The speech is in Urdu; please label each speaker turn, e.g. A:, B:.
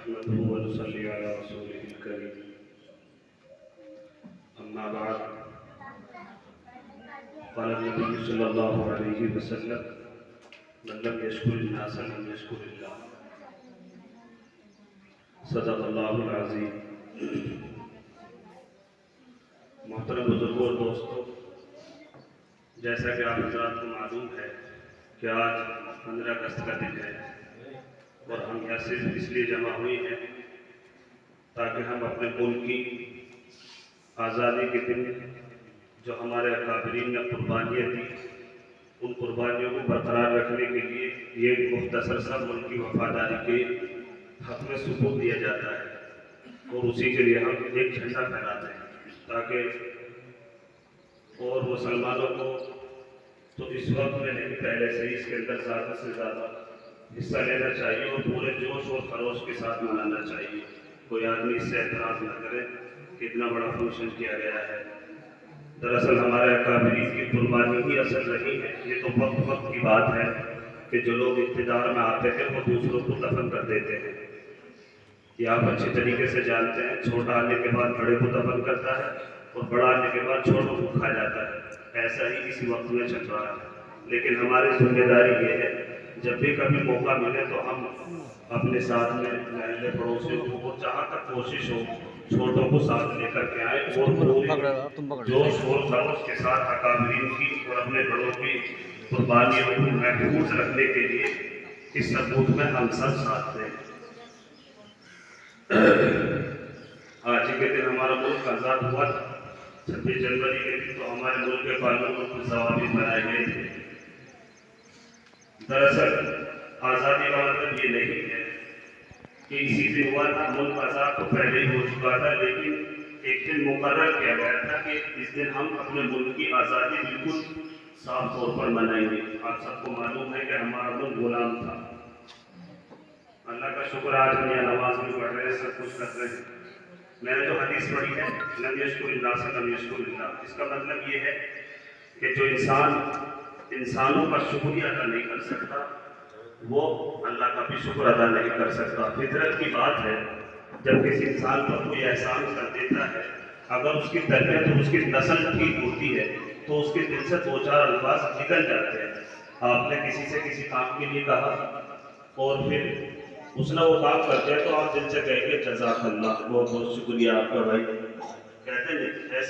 A: نحمده ونصلي على رسوله الكريم أما بعد قال النبي صلى الله عليه وسلم من لم يشكر الناس لم يشكر الله صدق اللہ العظیم۔ محترم بزرگوں اور دوستوں، جیسا کہ آپ حضرات کو معلوم ہے کہ آج 15 اگست کا دن ہے اور ہم یہاں صرف اس لیے جمع ہوئے ہیں تاکہ ہم اپنے ملک کی آزادی کے دن جو ہمارے اکابرین نے قربانیاں دی ان قربانیوں کو برقرار رکھنے کے لیے یہ مختصر سا ملک کی وفاداری کے حق میں ثبوت دیا جاتا ہے اور اسی کے لیے ہم ایک جھنڈا پھہراتے ہیں تاکہ اور مسلمانوں کو تو اس وقت میں نہیں پہلے سے اس کے اندر زیادہ سے زیادہ حصہ لینا چاہیے اور پورے جوش اور خروش کے ساتھ منانا چاہیے۔ کوئی آدمی اس سے اعتراض نہ کرے کہ اتنا بڑا فنکشن کیا گیا ہے۔ دراصل ہمارے اکابرین کی قربانی ہی اثر رہی ہے۔ یہ تو وقت کی بات ہے کہ جو لوگ اقتدار میں آتے ہیں وہ دوسروں کو دفن کر دیتے ہیں۔ یہ آپ اچھی طریقے سے جانتے ہیں، چھوٹا آنے کے بعد بڑے کو دفن کرتا ہے اور بڑا آنے کے بعد چھوٹوں کو کھا جاتا ہے۔ ایسا ہی اسی وقت میں چل رہا ہے، لیکن ہماری ذمہ داری یہ ہے جب بھی کبھی موقع ملے تو ہم اپنے ساتھ میں محلے پڑوسیوں کو جہاں تک کوشش ہو چھوٹوں کو ساتھ لے کر کے آئیں اور پوری جوش اور خروش کے ساتھ اکابرین کی اور اپنے بڑوں کی قربانیوں کو محفوظ رکھنے کے لیے اس ثبوت میں ہم سب ساتھ دیں۔ آج کے دن ہمارا ملک آزاد ہوا تھا۔ 26 جنوری کے دن تو ہمارے ملک کے قانون کو ضوابط بنائے گئے تھے۔ دراصل آزادی کا مطلب یہ نہیں ہے کہ اسی دن ہوا تھا، ملک آزاد تو پہلے ہی ہو چکا تھا، لیکن ایک دن مقرر کیا گیا تھا کہ اس دن ہم اپنے ملک کی آزادی بالکل صاف طور پر منائیں گے۔ آپ سب کو معلوم ہے کہ ہمارا ملک غلام تھا۔ اللہ کا شکر آج ہم یہ نماز بھی پڑھ رہے ہیں، سب کچھ کر رہے ہیں۔ میں نے جو حدیث پڑھی ہے لم یشکر اللہ سے لم یشکر اللہ، اس کا مطلب یہ ہے کہ جو انسان انسانوں کا شکریہ ادا نہیں کر سکتا وہ اللہ کا بھی شکر ادا نہیں کر سکتا۔ فطرت کی بات ہے، جب کسی انسان پر کوئی احسان کر دیتا ہے، اگر اس کی تربیت اور اس کی نسل ٹھیک ہوتی ہے تو اس کے دل سے 2-4 الفاظ نکل جاتے ہیں۔ آپ نے کسی سے کسی کام کے لیے کہا اور پھر اس نے وہ کام کر دیا تو آپ دل سے کہیں گے جزاک اللہ، بہت بہت شکریہ آپ کا بھائی، کہتے ہیں ایسے